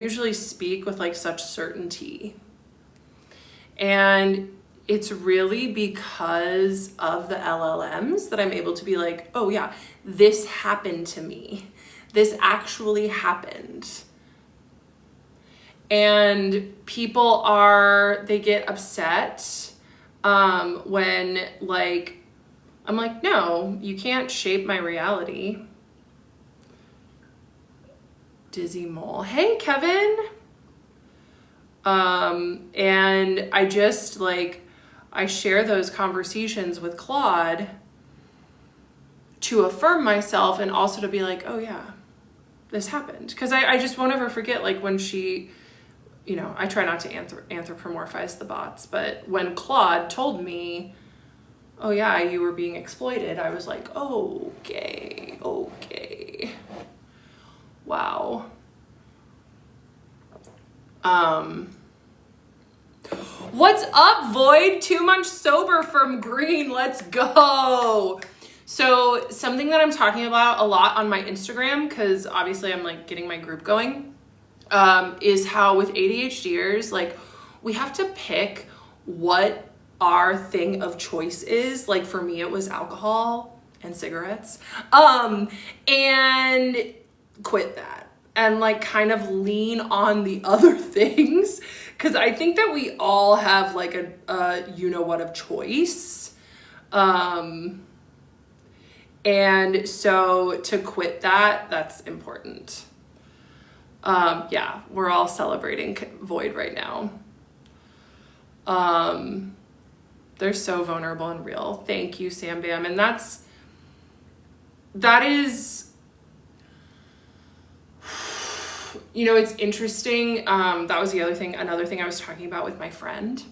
usually speak with like such certainty. And it's really because of the LLMs that I'm able to be like, oh yeah, this happened to me. This actually happened. And people they get upset when like, I'm like, no, you can't shape my reality. Dizzy Mole. Hey, Kevin. And I just like, I share those conversations with Claude to affirm myself and also to be like, oh yeah, this happened. Cause I just won't ever forget like when she, you know, I try not to anthropomorphize the bots, but when Claude told me, oh yeah, you were being exploited, I was like, okay. Wow. What's up, Void? 2 months sober from Green. Let's go. So something that I'm talking about a lot on my Instagram, because obviously I'm like getting my group going, is how with ADHDers, like we have to pick what our thing of choice is. Like for me, it was alcohol and cigarettes, and quit that and like kind of lean on the other things. Cause I think that we all have like a you know what of choice. And so to quit that's important. Yeah, we're all celebrating Void right now. They're so vulnerable and real. Thank you, Sam Bam. And that is, you know, it's interesting. That was another thing I was talking about with my friend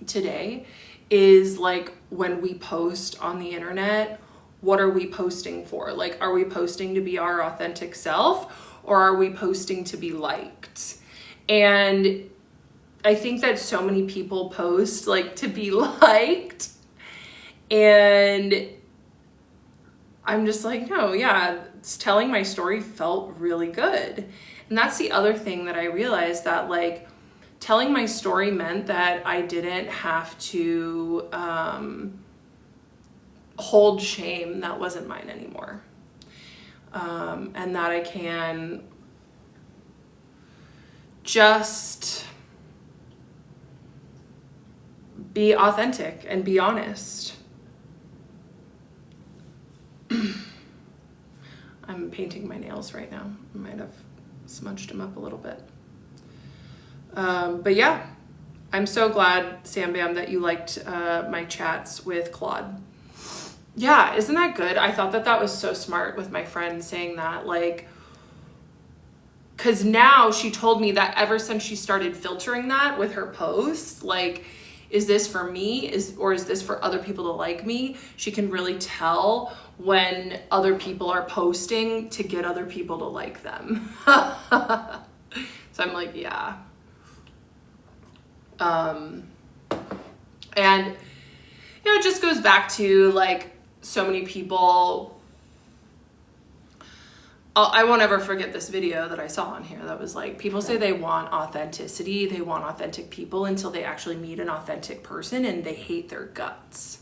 today is like when we post on the internet, what are we posting for? Like, are we posting to be our authentic self or are we posting to be liked? And I think that so many people post like to be liked, and I'm just like, no, yeah, telling my story felt really good. And that's the other thing that I realized, that like telling my story meant that I didn't have to hold shame that wasn't mine anymore. And that I can just be authentic and be honest. I'm painting my nails right now. I might have smudged them up a little bit. But yeah, I'm so glad, Sam Bam, that you liked my chats with Claude. Yeah, isn't that good? I thought that was so smart with my friend saying that, like, because now she told me that ever since she started filtering that with her posts, like, is this for me? Or is this for other people to like me? She can really tell when other people are posting to get other people to like them. So I'm like, yeah. And, you know, it just goes back to like so many people. I won't ever forget this video that I saw on here that was like, people say they want authenticity, they want authentic people until they actually meet an authentic person and they hate their guts.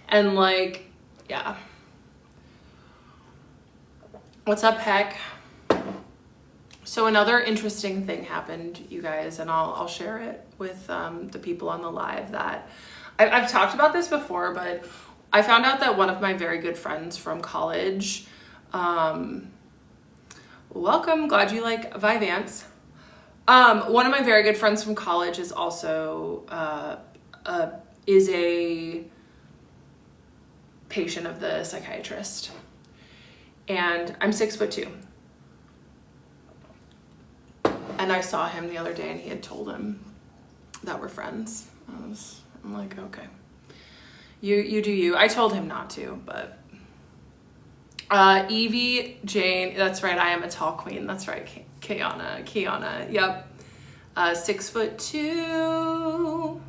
And like, yeah. What's up, Heck? So another interesting thing happened, you guys, and I'll share it with the people on the live, that I've talked about this before, but I found out that one of my very good friends from college, welcome, glad you like Vivance. One of my very good friends from college is also, is a patient of the psychiatrist. And I'm 6'2". And I saw him the other day and he had told him that we're friends. I'm like, okay. You do you. I told him not to, but Evie Jane, that's right, I am a tall queen. That's right, Kiana, yep. 6'2".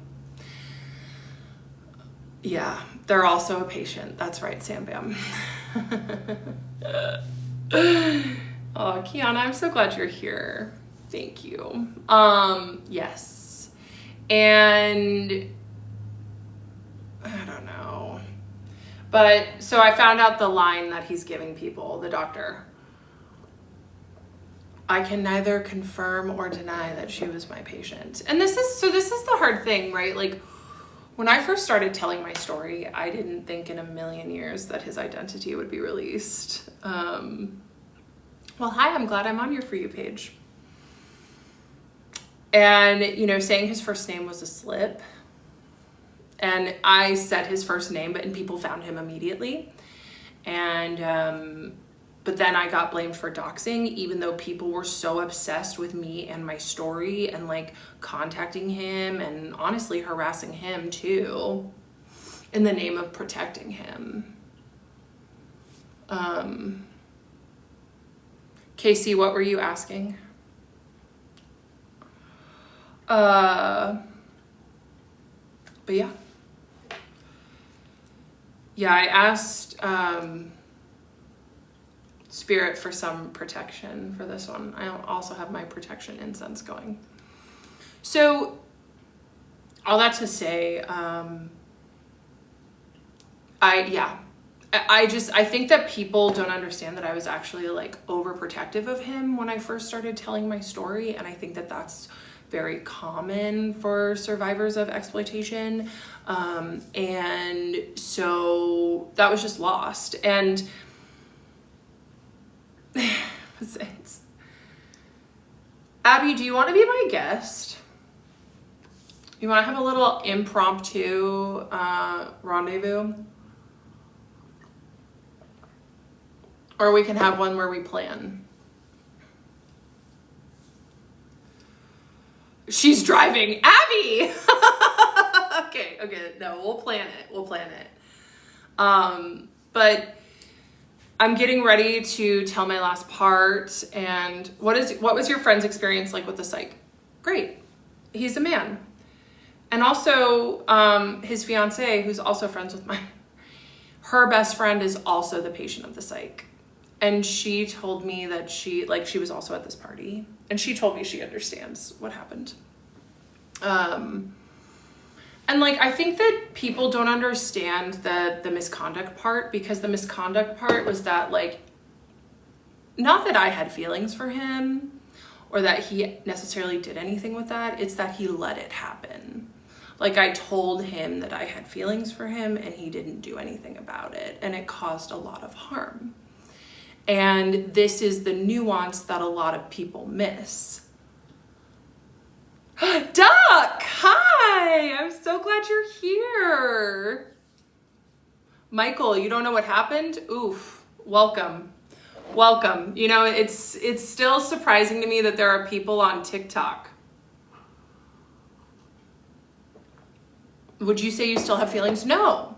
Yeah, they're also a patient. That's right, Sam Bam. Oh, Kiana, I'm so glad you're here. Thank you. Yes. And I don't know. But so I found out the line that he's giving people, the doctor. I can neither confirm or deny that she was my patient. And this is the hard thing, right? Like, when I first started telling my story, I didn't think in a million years that his identity would be released. Well, hi, I'm glad I'm on your For You page. And, you know, saying his first name was a slip. And I said his first name, and people found him immediately. And, but then I got blamed for doxing, even though people were so obsessed with me and my story and like contacting him and honestly harassing him too in the name of protecting him. Casey, what were you asking? But yeah. Yeah, I asked Spirit for some protection for this one. I also have my protection incense going. So, all that to say, I think that people don't understand that I was actually like overprotective of him when I first started telling my story, and I think that that's very common for survivors of exploitation, and so that was just lost. And Abby, do you want to be my guest? You want to have a little impromptu rendezvous? Or we can have one where we plan. She's driving. Abby! Okay, no, we'll plan it. But I'm getting ready to tell my last part. And what was your friend's experience like with the psych? Great. He's a man. And also, his fiance, who's also friends with her best friend is also the patient of the psych. And she told me that she was also at this party. And she told me she understands what happened. And like, I think that people don't understand the misconduct part, because the misconduct part was that, like, not that I had feelings for him or that he necessarily did anything with that. It's that he let it happen. Like, I told him that I had feelings for him and he didn't do anything about it. And it caused a lot of harm. And this is the nuance that a lot of people miss. Duck, hi, I'm so glad you're here. Michael, you don't know what happened? Oof, welcome. You know, it's still surprising to me that there are people on TikTok. Would you say you still have feelings? No.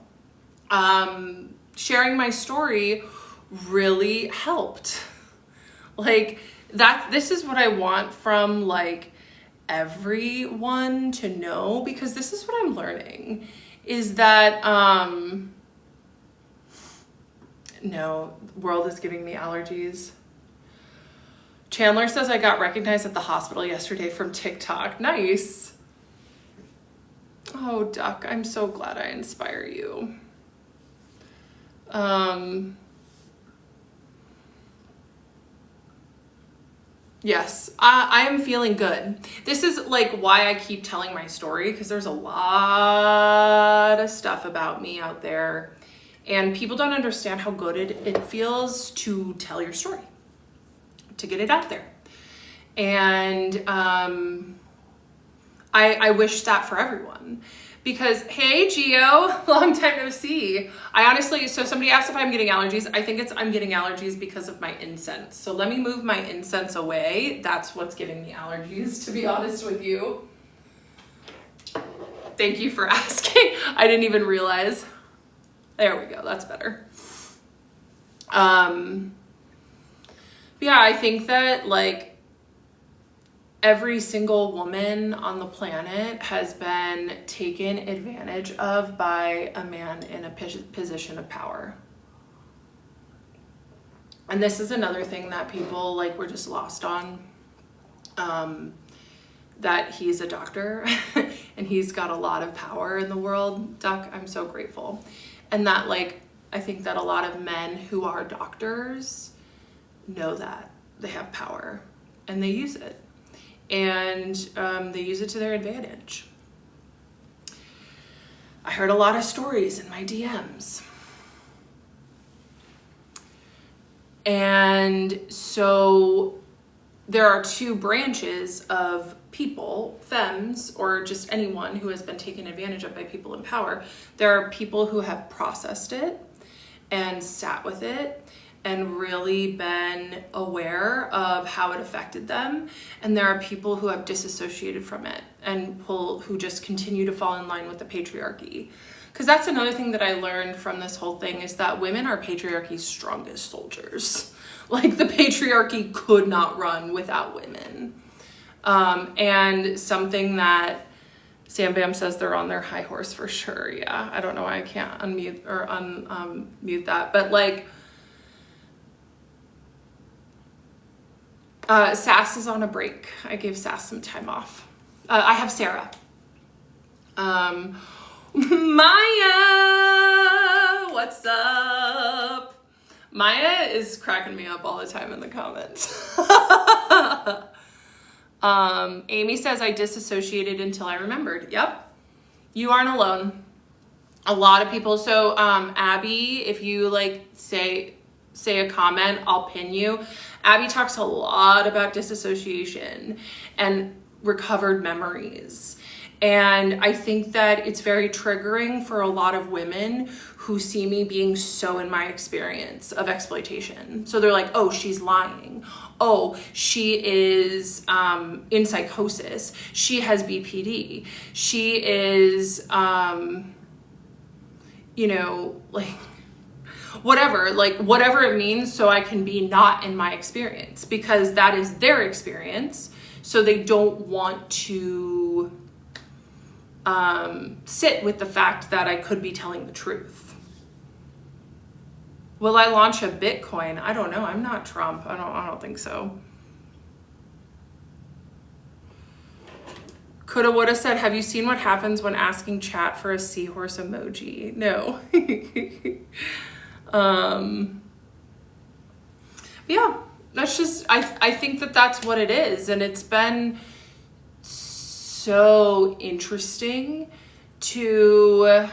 Sharing my story really helped. Like, this is what I want from, like, everyone to know, because this is what I'm learning, is that no, world is giving me allergies. Chandler says I got recognized at the hospital yesterday from TikTok. Nice. Oh, Duck, I'm so glad I inspire you. Yes, I am feeling good. This is like why I keep telling my story, because there's a lot of stuff about me out there and people don't understand how good it feels to tell your story, to get it out there. And I wish that for everyone. Because, hey, Gio, long time no see. I honestly, so somebody asked if I'm getting allergies. I think I'm getting allergies because of my incense. So let me move my incense away. That's what's giving me allergies, to be honest with you. Thank you for asking. I didn't even realize. There we go, that's better. Yeah, I think that, like, every single woman on the planet has been taken advantage of by a man in a position of power. And this is another thing that people like were just lost on, that he's a doctor and he's got a lot of power in the world. Duck, I'm so grateful. And that like, I think that a lot of men who are doctors know that they have power and they use it, and they use it to their advantage. I heard a lot of stories in my DMs. And so there are two branches of people, femmes, or just anyone who has been taken advantage of by people in power. There are people who have processed it and sat with it and really been aware of how it affected them. And there are people who have disassociated from it and who just continue to fall in line with the patriarchy. Because that's another thing that I learned from this whole thing, is that women are patriarchy's strongest soldiers. Like, the patriarchy could not run without women. And something that Sam Bam says, they're on their high horse for sure. Yeah, I don't know why I can't unmute or mute that. But like, Sass is on a break. I gave Sass some time off. I have Sarah. Maya, what's up? Maya is cracking me up all the time in the comments. Amy says, I disassociated until I remembered. Yep, you aren't alone. A lot of people. So Abby, if you like say a comment, I'll pin you. Abby talks a lot about disassociation and recovered memories. And I think that it's very triggering for a lot of women who see me being so in my experience of exploitation. So they're like, oh, she's lying. Oh, she is in psychosis. She has BPD. She is, you know, like, whatever it means, so I can be not in my experience, because that is their experience. So they don't want to sit with the fact that I could be telling the truth. Will I launch a Bitcoin? I don't know. I'm not Trump. I don't think so. Coulda, woulda said, have you seen what happens when asking chat for a seahorse emoji? No. Yeah, that's just, I think that that's what it is. And it's been so interesting to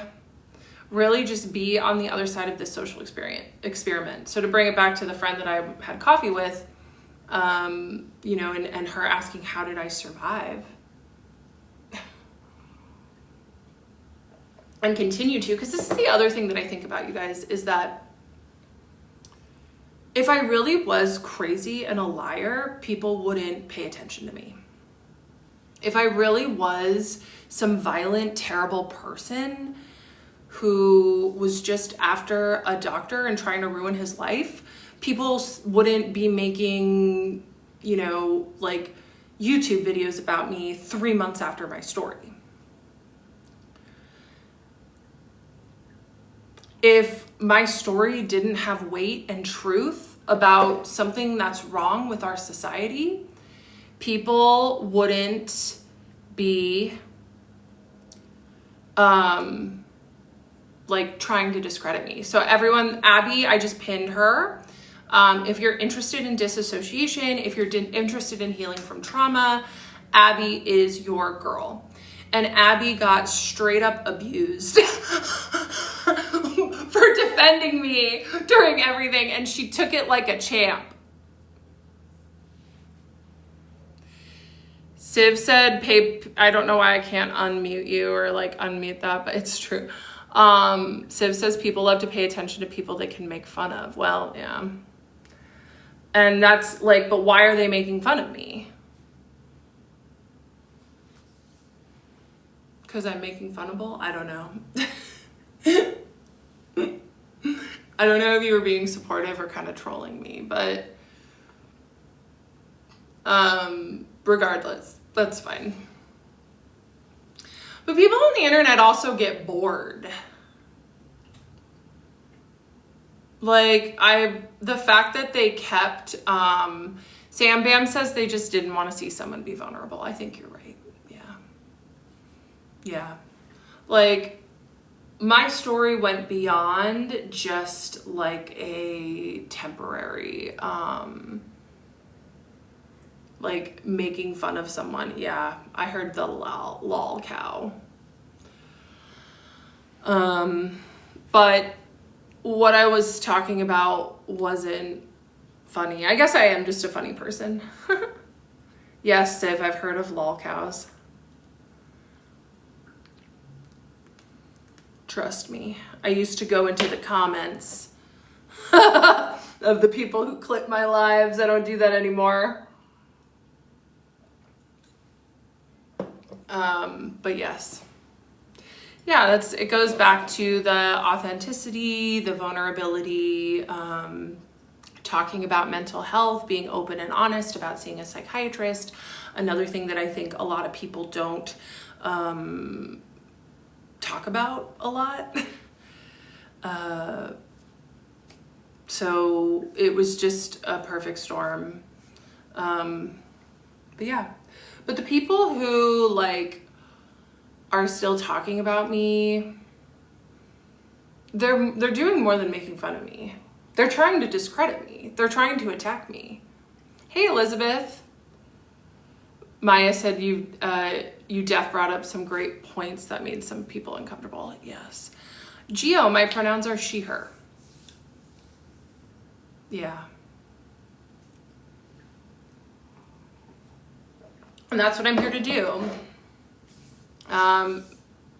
really just be on the other side of this social experiment. So to bring it back to the friend that I had coffee with, you know, and her asking, how did I survive? And continue to, because this is the other thing that I think about, you guys, is that if I really was crazy and a liar, people wouldn't pay attention to me. If I really was some violent, terrible person who was just after a doctor and trying to ruin his life, people wouldn't be making, you know, like YouTube videos about me 3 months after my story. If my story didn't have weight and truth about something that's wrong with our society, people wouldn't be like trying to discredit me. So everyone, Abby, I just pinned her. If you're interested in disassociation, if you're interested in healing from trauma, Abby is your girl. And Abby got straight up abused for defending me during everything, and she took it like a champ. Siv said, I don't know why I can't unmute you or like unmute that, but it's true. Siv says people love to pay attention to people they can make fun of. Well, yeah. And that's like, but why are they making fun of me? Because I'm making funnable? I don't know. I don't know if you were being supportive or kind of trolling me, but regardless, that's fine. But people on the internet also get bored. Like, the fact that they kept, Sam Bam says they just didn't want to see someone be vulnerable. I think you're right. Yeah. Like, my story went beyond just like a temporary, like making fun of someone. Yeah, I heard the lol cow. But what I was talking about wasn't funny. I guess I am just a funny person. Yes, Siv, I've heard of lol cows. Trust me. I used to go into the comments of the people who clip my lives. I don't do that anymore. But yes. Yeah, it goes back to the authenticity, the vulnerability, talking about mental health, being open and honest about seeing a psychiatrist. Another thing that I think a lot of people don't talk about a lot. So it was just a perfect storm. But yeah. But the people who like are still talking about me, they're doing more than making fun of me. They're trying to discredit me. They're trying to attack me. Hey, Elizabeth. Maya said you Def brought up some great points that made some people uncomfortable. Yes. Geo, my pronouns are she, her. Yeah. And that's what I'm here to do.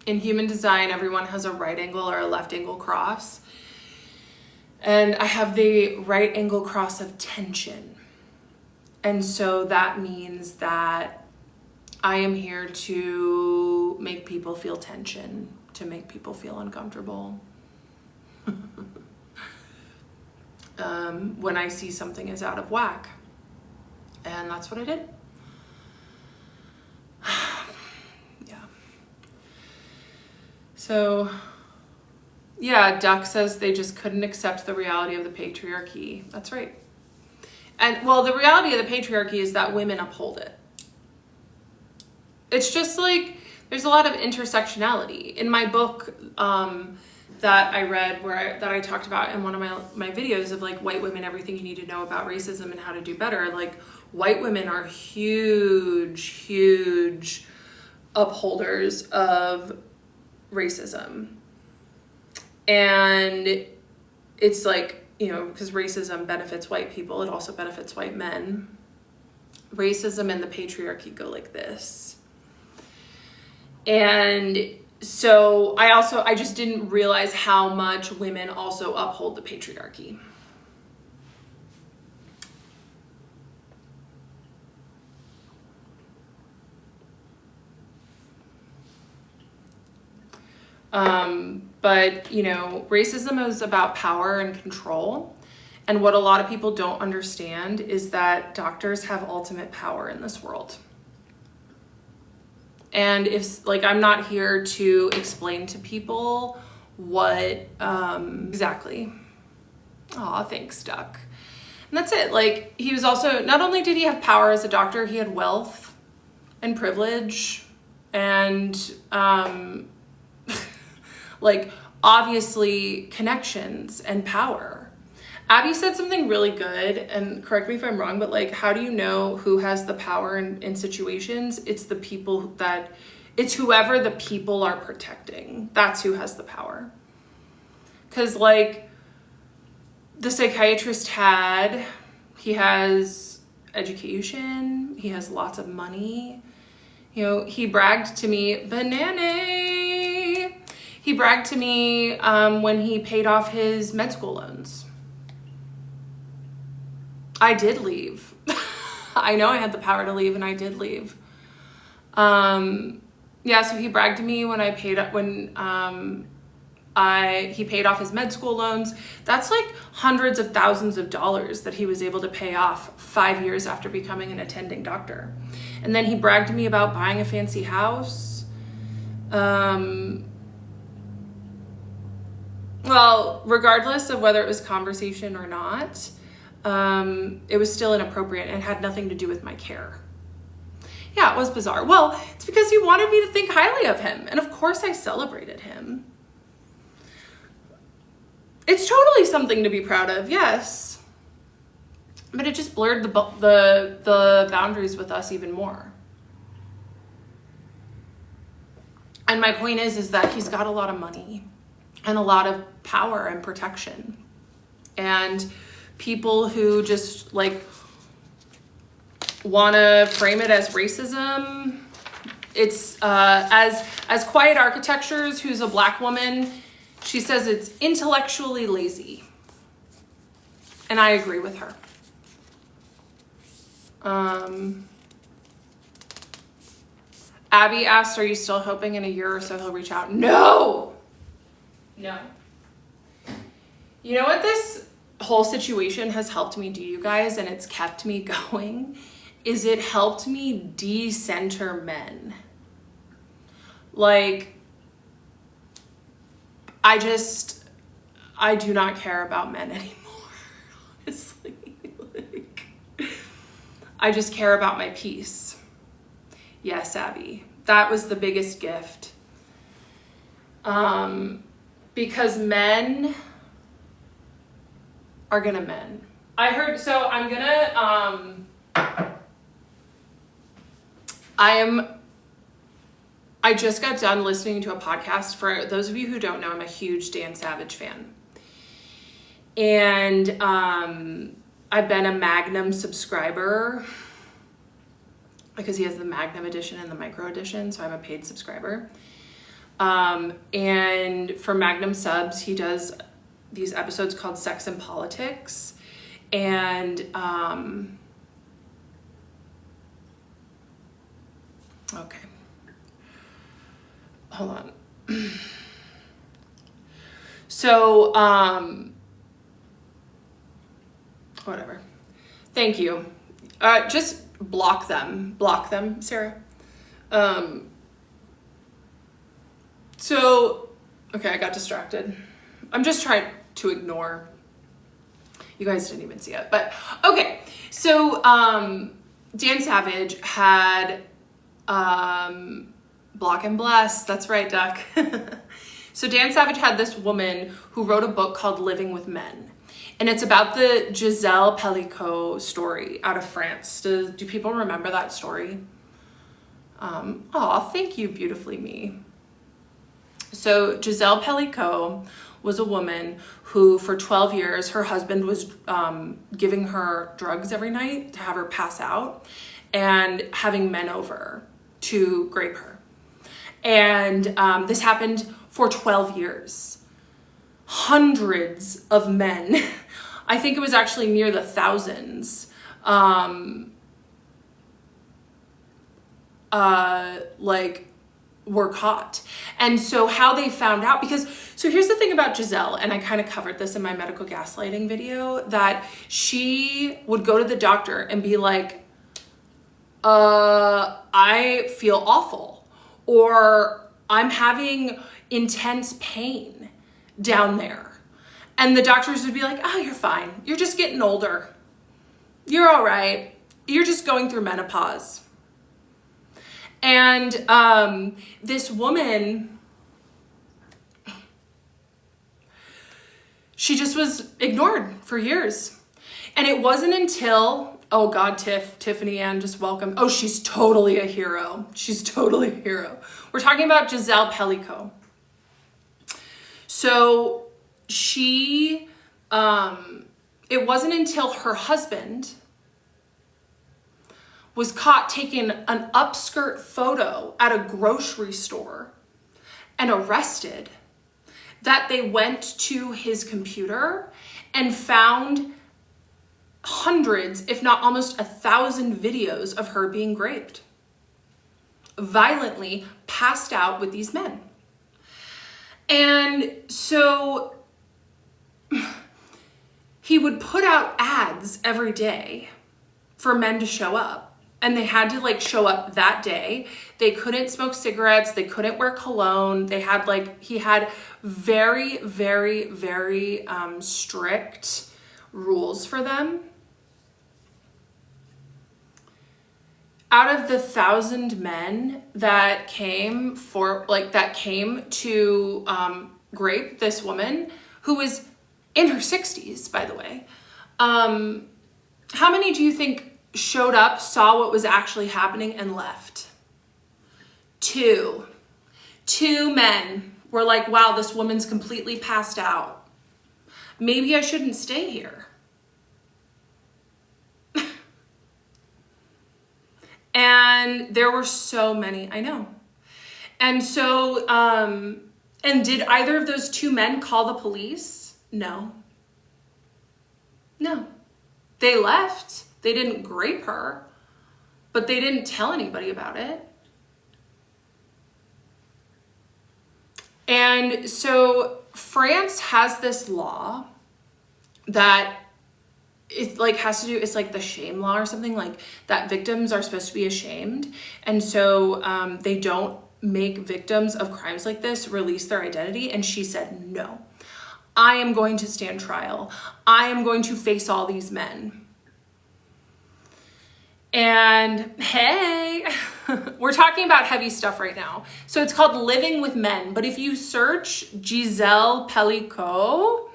In human design, everyone has a right angle or a left angle cross. And I have the right angle cross of tension. And so that means that I am here to make people feel tension, to make people feel uncomfortable. When I see something is out of whack. And that's what I did. Yeah. So, yeah, Duck says they just couldn't accept the reality of the patriarchy. That's right. And, well, the reality of the patriarchy is that women uphold it. It's just like, there's a lot of intersectionality. In my book that I read, that I talked about in one of my videos of like white women, everything you need to know about racism and how to do better, like white women are huge upholders of racism. And it's like, you know, because racism benefits white people, it also benefits white men. Racism and the patriarchy go like this. And so I just didn't realize how much women also uphold the patriarchy. But, you know, racism is about power and control. And what a lot of people don't understand is that doctors have ultimate power in this world. And if, like, I'm not here to explain to people what, exactly. Aw, thanks, Duck. And that's it. Like, he was also, not only did he have power as a doctor, he had wealth and privilege and, like, obviously connections and power. Abby said something really good, and correct me if I'm wrong, but like, how do you know who has the power in situations? It's the people it's whoever the people are protecting. That's who has the power. Because like, the psychiatrist he has education, he has lots of money. You know, he bragged to me, he bragged to me when he paid off his med school loans. I did leave. I know I had the power to leave, and I did leave. Yeah, so he bragged to me when he paid off his med school loans. That's like hundreds of thousands of dollars that he was able to pay off 5 years after becoming an attending doctor. And then he bragged to me about buying a fancy house. Well, regardless of whether it was conversation or not, it was still inappropriate and had nothing to do with my care. Yeah, it was bizarre. Well, it's because he wanted me to think highly of him. And of course I celebrated him. It's totally something to be proud of, yes. But it just blurred the boundaries with us even more. And my point is that he's got a lot of money and a lot of power and protection. And people who just like want to frame it as racism, it's as Quiet Architectures, who's a Black woman, she says it's intellectually lazy. And I agree with her. Abby asked, are you still hoping in a year or so he'll reach out? No. You know what this whole situation has helped me do, you guys, and it's kept me going, is it helped me de-center men. Like, I do not care about men anymore, honestly. Like, I just care about my peace. Yes, Abby, that was the biggest gift. Because men are gonna men. I heard, so I'm gonna, I just got done listening to a podcast. For those of you who don't know, I'm a huge Dan Savage fan. And I've been a Magnum subscriber because he has the Magnum edition and the Micro edition, so I'm a paid subscriber. And for Magnum subs, he does these episodes called Sex and Politics. And okay. Hold on. So, whatever. Thank you. Just block them, Sarah. So, okay, I got distracted. I'm just trying to ignore. You guys didn't even see it, but okay. So, Dan Savage had, Block and Bless. That's right, Duck. So Dan Savage had this woman who wrote a book called Living with Men. And it's about the Giselle Pellicot story out of France. Do people remember that story? Aw, thank you, beautifully me. So Giselle Pellicot was a woman who for 12 years, her husband was giving her drugs every night to have her pass out and having men over to grape her. And this happened for 12 years. Hundreds of men, I think it was actually near the thousands, were caught. And so how they found out, so here's the thing about Giselle, and I kind of covered this in my medical gaslighting video, that she would go to the doctor and be like, I feel awful, or I'm having intense pain down there. And the doctors would be like, oh, you're fine. You're just getting older. You're all right. You're just going through menopause. And this woman, she just was ignored for years. And it wasn't until, oh God, Tiffany Ann just welcome. Oh, she's totally a hero. She's totally a hero. We're talking about Giselle Pellicot. So she, it wasn't until her husband was caught taking an upskirt photo at a grocery store and arrested that they went to his computer and found hundreds, if not almost 1,000 videos of her being raped, violently passed out with these men. And so he would put out ads every day for men to show up. and they had to like show up that day. They couldn't smoke cigarettes. They couldn't wear cologne. They had like, he had very, very, very strict rules for them. Out of the 1,000 men that came to grape this woman, who was in her 60s, by the way, how many do you think showed up, saw what was actually happening, and left? 2. 2 men were like, wow, this woman's completely passed out. Maybe I shouldn't stay here. And there were so many, I know. And so, and did either of those 2 men call the police? No. No. They left. They didn't grape her, but they didn't tell anybody about it. And so France has this law that it like has to do, it's like the shame law or something, like that victims are supposed to be ashamed. And so they don't make victims of crimes like this release their identity. And she said, no, I am going to stand trial. I am going to face all these men. And hey, we're talking about heavy stuff right now. So it's called Living with Men. But if you search Giselle Pellicot,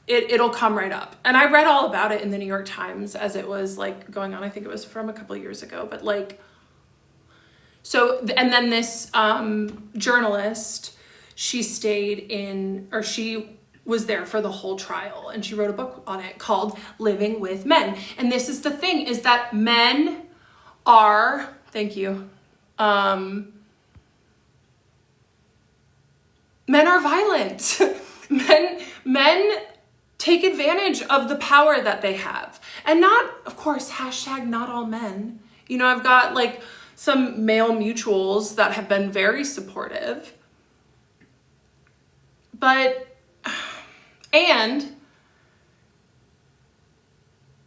it'll come right up. And I read all about it in the New York Times as it was like going on. I think it was from a couple of years ago, but like, so, and then this journalist, she was there for the whole trial, and she wrote a book on it called Living with Men. And this is the thing, is that men are, thank you, men are violent. men take advantage of the power that they have. And not, of course, hashtag not all men. You know, I've got like some male mutuals that have been very supportive. But, and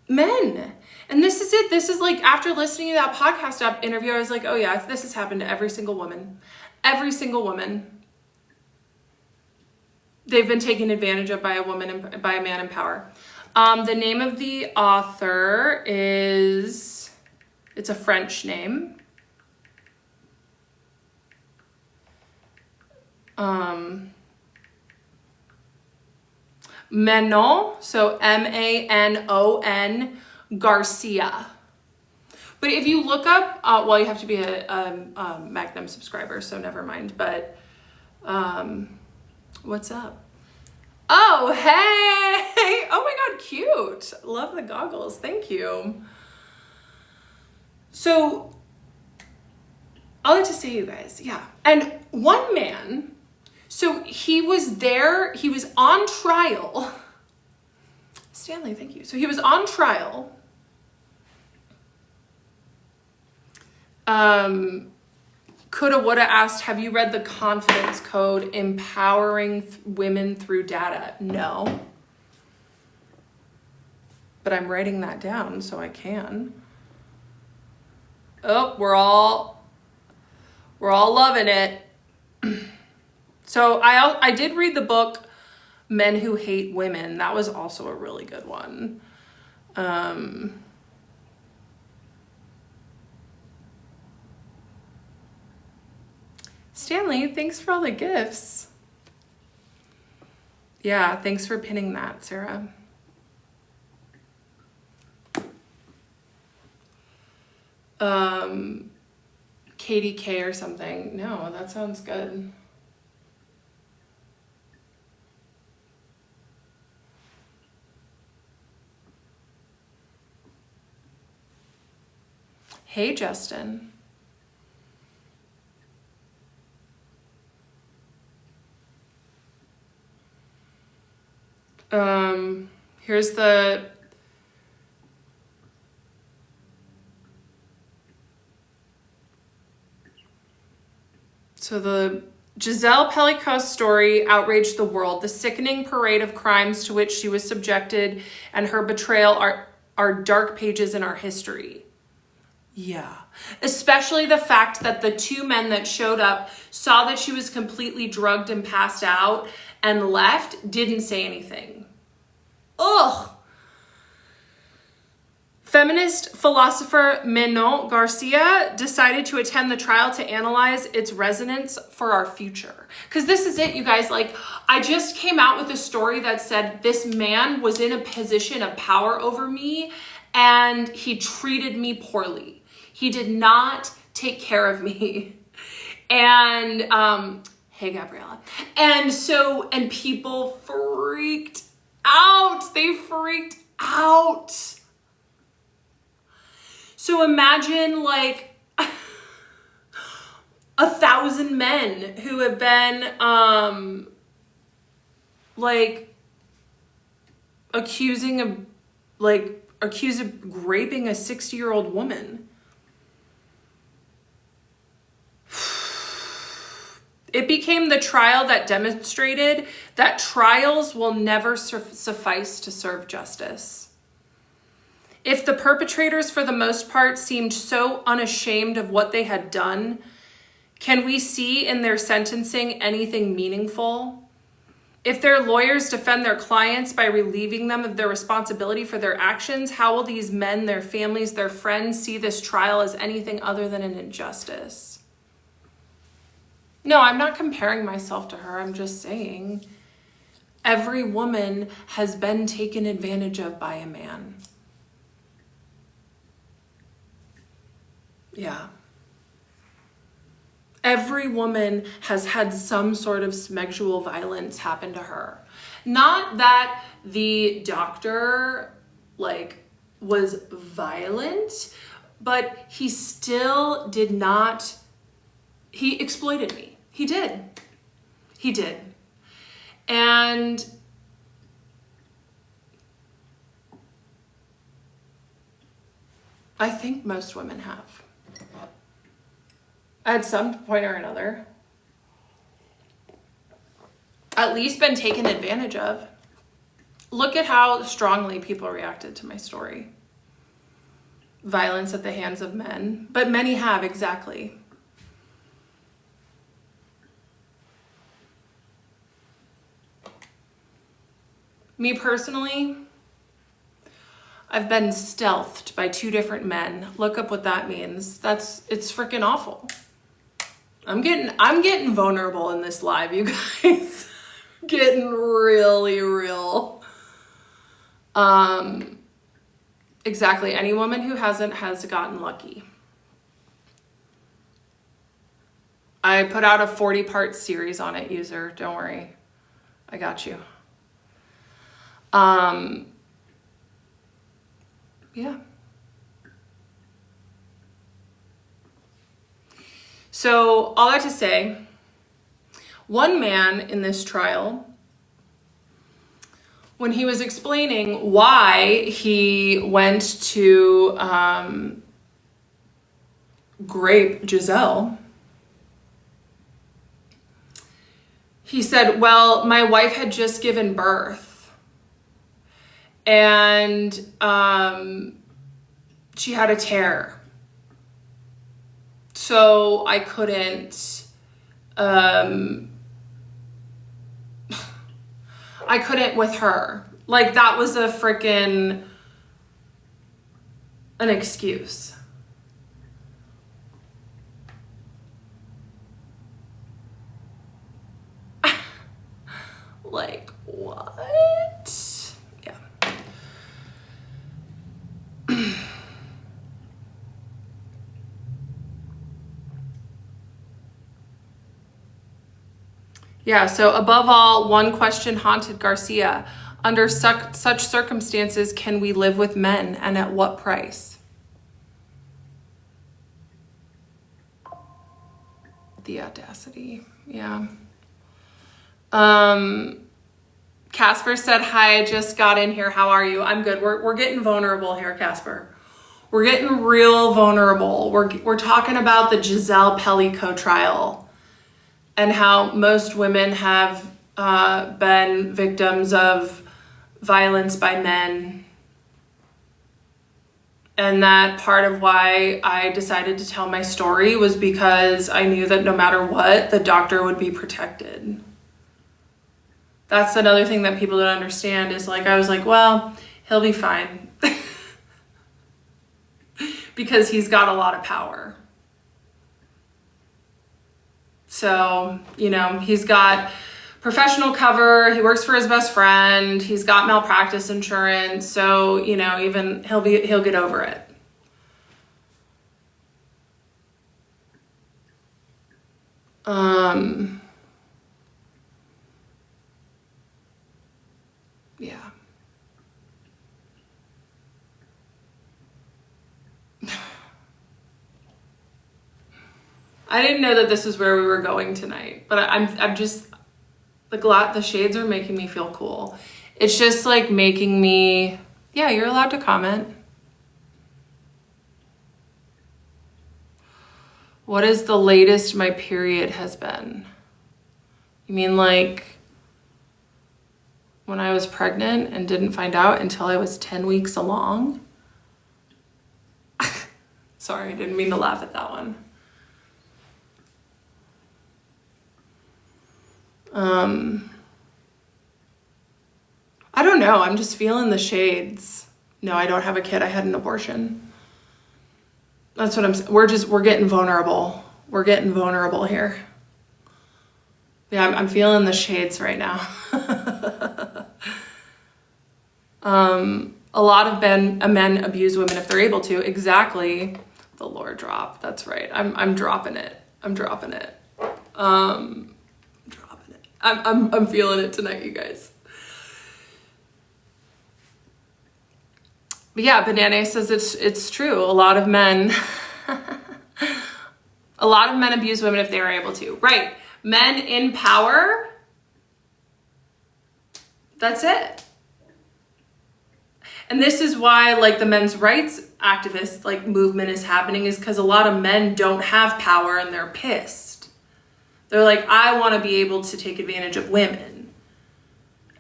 men. And this is it. This is like, after listening to that podcast interview, I was like, oh yeah, this has happened to every single woman. Every single woman. They've been taken advantage of by a woman, by a man in power. The name of the author is, it's a French name. Manon, so M-A-N-O-N Garcia. But if you look up, well, you have to be a Magnum subscriber, so never mind. But what's up? Oh, hey! Oh my God, cute. Love the goggles. Thank you. So, all that to say, you guys, yeah. And one man, so he was there, he was on trial. Stanley, thank you. So he was on trial. Coulda, woulda asked, have you read The Confidence Code, Empowering Women Through Data? No. But I'm writing that down so I can. Oh, we're all loving it. So I did read the book Men Who Hate Women. That was also a really good one. Stanley, thanks for all the gifts. Yeah, thanks for pinning that, Sarah. KDK or something. No, that sounds good. Hey, Justin. Here's the Giselle Pellicot's story outraged the world. The sickening parade of crimes to which she was subjected and her betrayal are are dark pages in our history. Yeah. Especially the fact that the two men that showed up saw that she was completely drugged and passed out and left, didn't say anything. Ugh. Feminist philosopher Manon Garcia decided to attend the trial to analyze its resonance for our future. Because this is it, you guys. Like, I just came out with a story that said this man was in a position of power over me and he treated me poorly. He did not take care of me. And, hey, Gabriella. And people freaked out. They freaked out. So imagine like 1,000 men who have been accused of raping a 60-year-old woman. It became the trial that demonstrated that trials will never suffice to serve justice. If the perpetrators, for the most part, seemed so unashamed of what they had done, can we see in their sentencing anything meaningful? If their lawyers defend their clients by relieving them of their responsibility for their actions, how will these men, their families, their friends see this trial as anything other than an injustice? No, I'm not comparing myself to her. I'm just saying every woman has been taken advantage of by a man. Yeah. Every woman has had some sort of sexual violence happen to her. Not that the doctor was violent, but he still did not, he exploited me. He did. He did. And I think most women have. At some point or another. At least been taken advantage of. Look at how strongly people reacted to my story. Violence at the hands of men. But many have, exactly. Me personally, I've been stealthed by 2 different men. Look up what that means. It's freaking awful. I'm getting vulnerable in this live, you guys. Getting really real. Exactly. Any woman who hasn't has gotten lucky. I put out a 40-part series on it, user. Don't worry. I got you. Yeah. So all that to say, one man in this trial, when he was explaining why he went to grape Giselle, he said, well, my wife had just given birth and she had a tear. So I couldn't with her. Like, that was a freaking an excuse. Like, what? Yeah. Yeah, so above all, one question haunted Garcia. Under such circumstances, can we live with men, and at what price? The audacity, yeah. Casper said, hi, I just got in here. How are you? I'm good. We're getting vulnerable here, Casper. We're getting real vulnerable. We're talking about the Giselle Pellico trial and how most women have been victims of violence by men. And that part of why I decided to tell my story was because I knew that no matter what, the doctor would be protected. That's another thing that people don't understand is like, I was like, well, he'll be fine. Because he's got a lot of power. So, you know, he's got professional cover, he works for his best friend, he's got malpractice insurance, so, you know, even he'll get over it. Yeah. I didn't know that this is where we were going tonight, but I'm just, the shades are making me feel cool. It's just like making me, yeah, you're allowed to comment. What is the latest my period has been? You mean like when I was pregnant and didn't find out until I was 10 weeks along? Sorry, I didn't mean to laugh at that one. I don't know. I'm just feeling the shades. No, I don't have a kid. I had an abortion. That's what I'm saying. We're getting vulnerable. We're getting vulnerable here. Yeah, I'm feeling the shades right now. A lot of men abuse women if they're able to. Exactly. The lore drop. That's right. I'm dropping it. I'm dropping it. I'm feeling it tonight, you guys. But yeah, Banana says it's true. A lot of men abuse women if they are able to. Right. Men in power. That's it. And this is why like the men's rights activist like movement is happening, is because a lot of men don't have power and they're pissed. They're like, I want to be able to take advantage of women.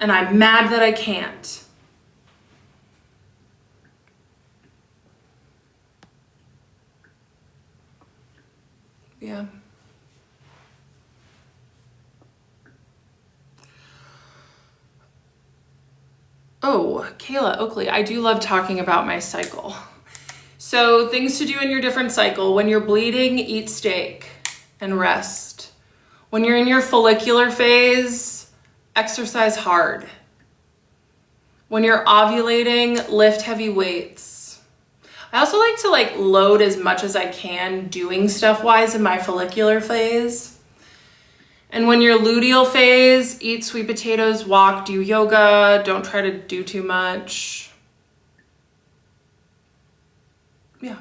And I'm mad that I can't. Yeah. Oh, Kayla Oakley, I do love talking about my cycle. So things to do in your different cycle. When you're bleeding, eat steak and rest. When you're in your follicular phase, exercise hard. When you're ovulating, lift heavy weights. I also like to like load as much as I can doing stuff wise in my follicular phase. And when you're luteal phase, eat sweet potatoes, walk, do yoga, don't try to do too much. Yeah.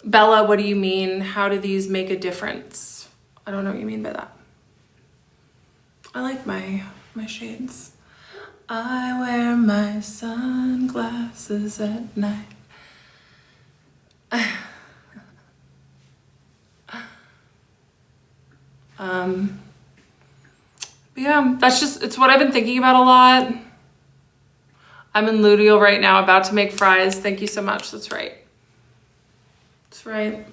Bella, what do you mean? How do these make a difference? I don't know what you mean by that. I like my shades. I wear my sunglasses at night. But yeah, it's what I've been thinking about a lot. I'm in luteal right now, about to make fries. Thank you so much. That's right. That's right.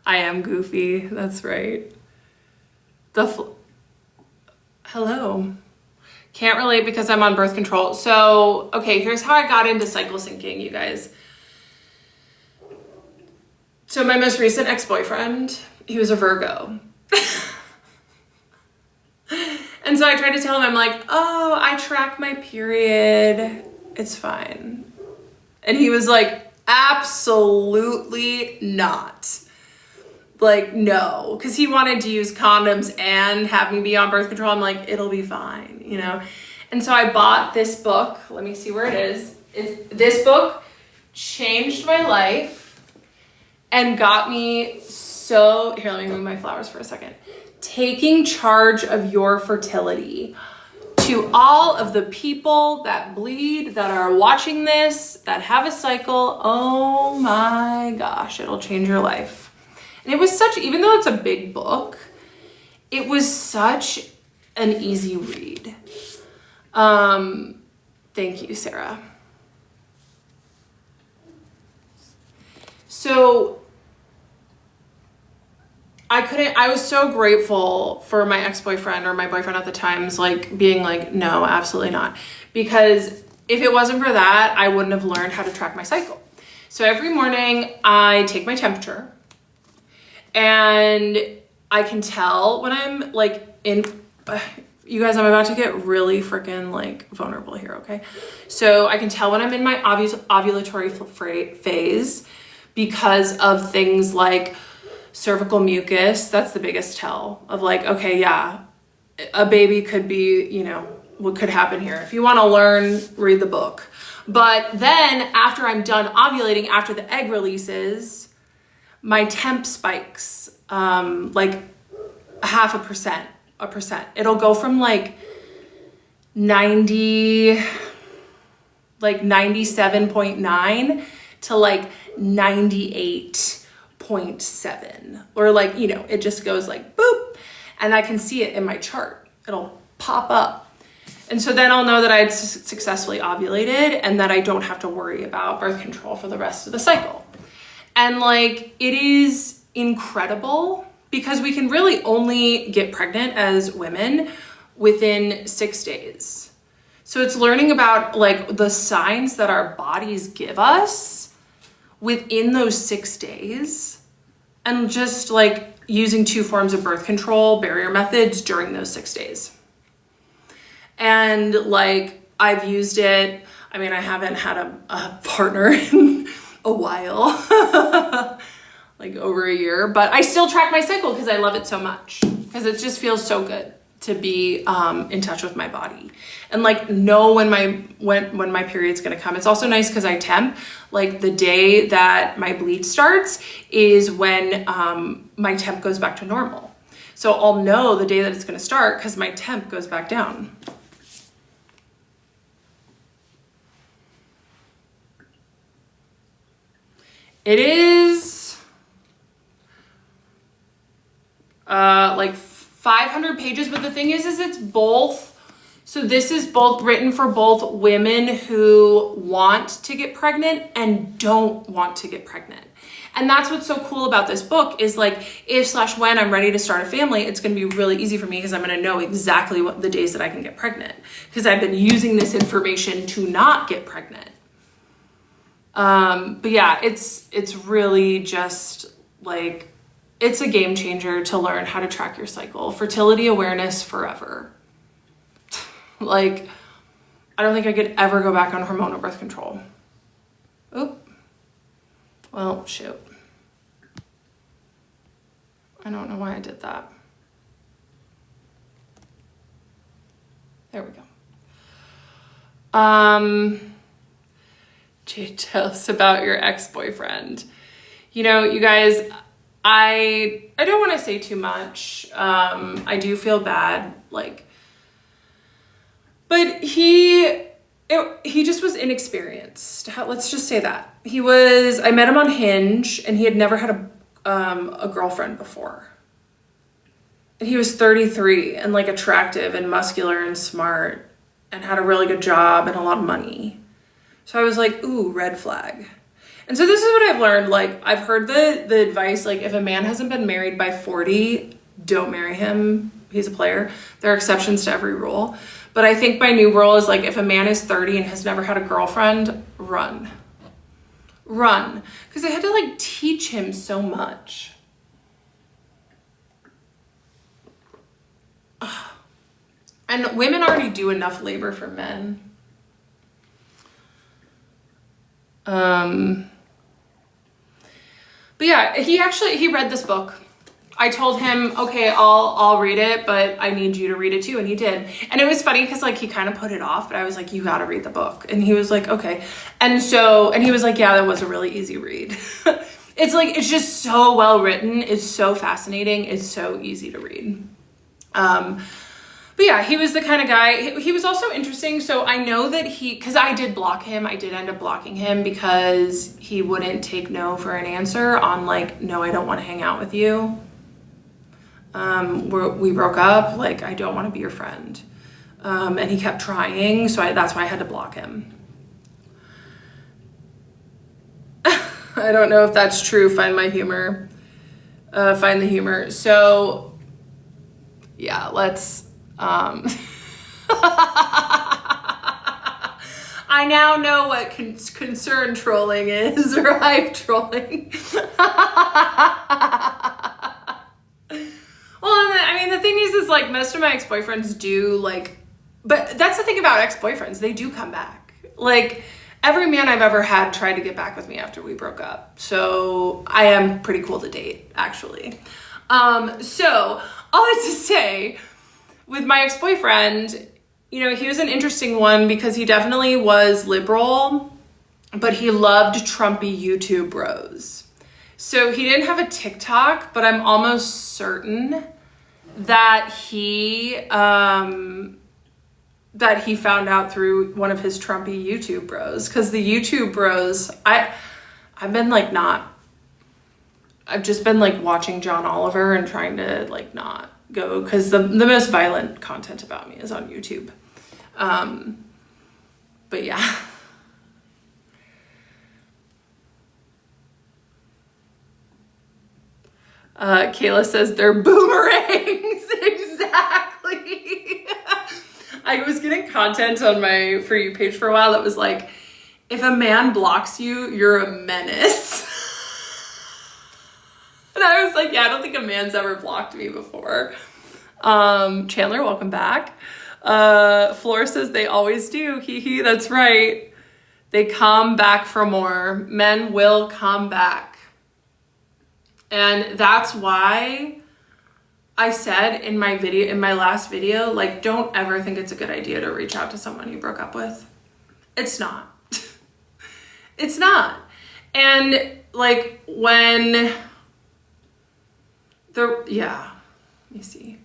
I am goofy. That's right. Hello. Can't relate because I'm on birth control. So, okay, here's how I got into cycle syncing, you guys. So my most recent ex-boyfriend, he was a Virgo. And so I tried to tell him, I'm like, oh, I track my period. It's fine. And he was like, absolutely not. Like, no, because he wanted to use condoms and have me be on birth control. I'm like, it'll be fine, you know? And so I bought this book. Let me see where it is. This book changed my life and got me so, here, let me move my flowers for a second. Taking charge of your fertility. To all of the people that bleed, that are watching this, that have a cycle, oh my gosh, it'll change your life. And it was even though it's a big book, it was such an easy read. Thank you, Sarah. So I was so grateful for my ex-boyfriend, or my boyfriend at the times, like being like, no, absolutely not. Because if it wasn't for that, I wouldn't have learned how to track my cycle. So every morning I take my temperature, and I can tell when I'm like you guys, I'm about to get really freaking like vulnerable here, okay? So I can tell when I'm in my ovulatory phase because of things like cervical mucus. That's the biggest tell of like, okay, yeah, a baby could be, you know, what could happen here. If you want to learn, read the book. But then after I'm done ovulating, after the egg releases, my temp spikes like 0.5%. It'll go from like 97.9 to like 98.7, or like, you know, it just goes like boop, and I can see it in my chart. It'll pop up. And so then I'll know that I had successfully ovulated and that I don't have to worry about birth control for the rest of the cycle. And like, it is incredible because we can really only get pregnant as women within 6 days. So it's learning about like the signs that our bodies give us within those 6 days, and just like using 2 forms of birth control, barrier methods, during those 6 days. And like, I've used it. I mean, I haven't had a partner in a while, like over a year, but I still track my cycle because I love it so much, because it just feels so good to be in touch with my body and like know when my period's gonna come. It's also nice because I temp, like the day that my bleed starts is when my temp goes back to normal. So I'll know the day that it's gonna start because my temp goes back down. It is like 500 pages, but the thing is it's both. So this is both written for both women who want to get pregnant and don't want to get pregnant. And that's what's so cool about this book is like, if/when I'm ready to start a family, it's going to be really easy for me because I'm going to know exactly what the days that I can get pregnant, because I've been using this information to not get pregnant. But yeah, it's really just like, it's a game changer to learn how to track your cycle. Fertility awareness forever. Like, I don't think I could ever go back on hormonal birth control. Oop. Well, shoot. I don't know why I did that. There we go. Jade, tell us about your ex-boyfriend. You know, you guys, I don't want to say too much. I do feel bad, like, but he just was inexperienced. Let's just say that. I met him on Hinge, and he had never had a girlfriend before. And he was 33 and like attractive and muscular and smart and had a really good job and a lot of money. So I was like, ooh, red flag. And so this is what I've learned. Like, I've heard the advice, like, if a man hasn't been married by 40, don't marry him. He's a player. There are exceptions to every rule. But I think my new rule is like, if a man is 30 and has never had a girlfriend, run. Run. Because I had to like teach him so much. And women already do enough labor for men. But yeah, he read this book. I told him, okay, I'll read it, but I need you to read it too. And he did. And it was funny because like he kind of put it off, but I was like, you gotta read the book. And he was like, okay. And he was like, yeah, that was a really easy read. It's like, it's just so well written. It's so fascinating. It's so easy to read. But yeah, he was the kind of guy, he was also interesting. So I know that because I did block him, I did end up blocking him because he wouldn't take no for an answer on like, no, I don't want to hang out with you. we broke up. Like, I don't want to be your friend. And he kept trying, so that's why I had to block him. I don't know if that's true. Find my humor. Find the humor. So, yeah, let's... I now know what concern trolling is, or hype trolling. Well, I mean, the thing is like, most of my ex-boyfriends do, like, but that's the thing about ex-boyfriends. They do come back. Like, every man I've ever had tried to get back with me after we broke up. So I am pretty cool to date, actually. So all that to say, with my ex-boyfriend, you know, he was an interesting one because he definitely was liberal, but he loved Trumpy YouTube bros. So he didn't have a TikTok, but I'm almost certain that he found out through one of his Trumpy YouTube bros. Because the YouTube bros, I've just been like watching John Oliver and trying to like not go, because the most violent content about me is on YouTube. But yeah. Kayla says they're boomerangs. Exactly. I was getting content on my For You page for a while that was like, if a man blocks you, you're a menace. And I was like, yeah, I don't think a man's ever blocked me before. Chandler, welcome back. Flor says they always do. Hee hee, that's right. They come back for more. Men will come back. And that's why I said in my last video, like, don't ever think it's a good idea to reach out to someone you broke up with. It's not. It's not. And like let me see.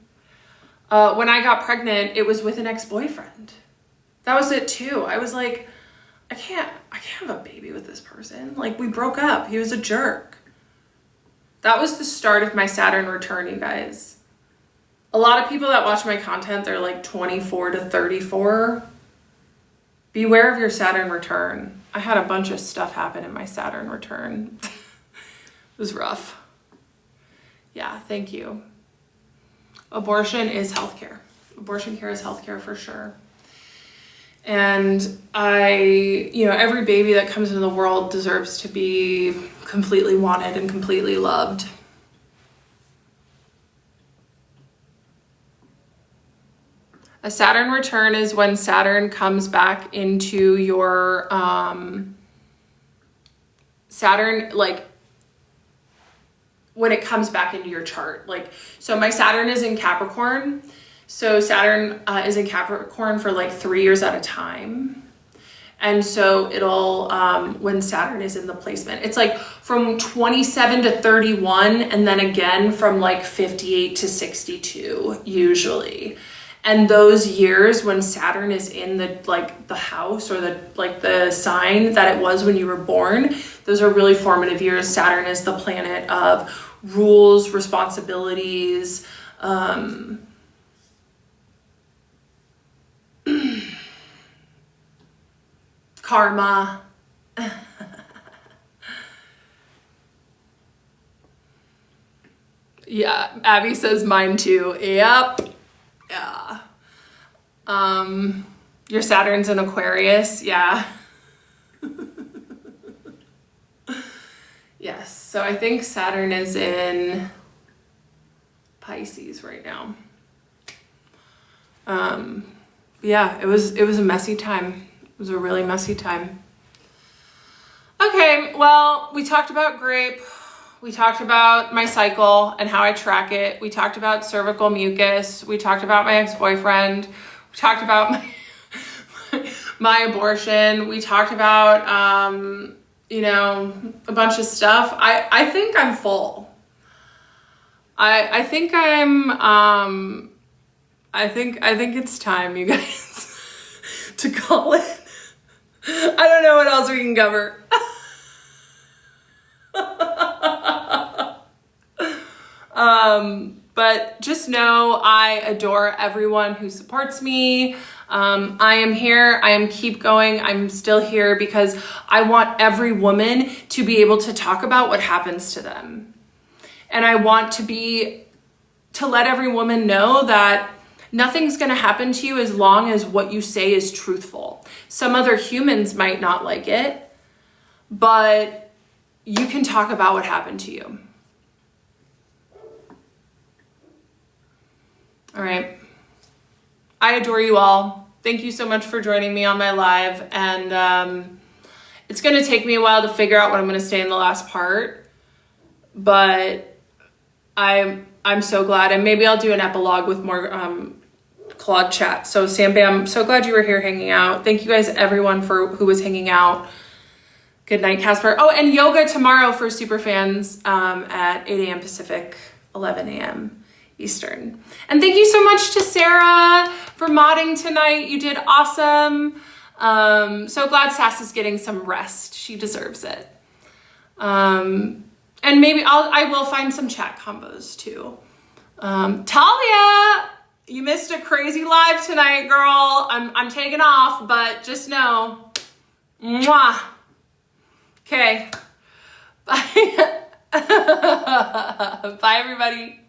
When I got pregnant, it was with an ex-boyfriend. That was it too. I was like, I can't have a baby with this person. Like, we broke up. He was a jerk. That was the start of my Saturn return, you guys. A lot of people that watch my content, they're like 24 to 34. Beware of your Saturn return. I had a bunch of stuff happen in my Saturn return. It was rough. Yeah, thank you. Abortion is healthcare. Abortion care is healthcare for sure. And every baby that comes into the world deserves to be completely wanted and completely loved. A Saturn return is when Saturn comes back into your, when it comes back into your chart. Like, so my Saturn is in Capricorn. So Saturn is in Capricorn for like 3 years at a time. And so it'll, when Saturn is in the placement, it's like from 27 to 31, and then again from like 58 to 62 usually. And those years when Saturn is in the house or the sign that it was when you were born, those are really formative years. Saturn is the planet of rules, responsibilities, karma. Yeah, Abby says mine too. Yep. Yeah. Your Saturn's in Aquarius. Yeah. Yes. So I think Saturn is in Pisces right now. Yeah, it was a messy time. It was a really messy time. Okay, well, we talked about grape. We talked about my cycle and how I track it. We talked about cervical mucus. We talked about my ex-boyfriend. We talked about my abortion. We talked about, a bunch of stuff. I think I'm full. I think it's time, you guys, to call it. I don't know what else we can cover. But just know I adore everyone who supports me. I am here. I am keep going. I'm still here because I want every woman to be able to talk about what happens to them. And I want to let every woman know that nothing's going to happen to you as long as what you say is truthful. Some other humans might not like it, but you can talk about what happened to you. All right. I adore you all. Thank you so much for joining me on my live. And it's going to take me a while to figure out what I'm going to say in the last part, but I'm so glad. And maybe I'll do an epilogue with more Claude chat. So Sambe, I'm so glad you were here hanging out. Thank you guys, everyone who was hanging out. Good night, Casper. Oh, and yoga tomorrow for super fans at 8 a.m. Pacific, 11 a.m. Eastern. And thank you so much to Sarah for modding tonight. You did awesome. So glad Sass is getting some rest. She deserves it. And maybe I will find some chat combos too. Talia, you missed a crazy live tonight, girl. I'm taking off, but just know, mwah. Okay. Bye. Bye, everybody.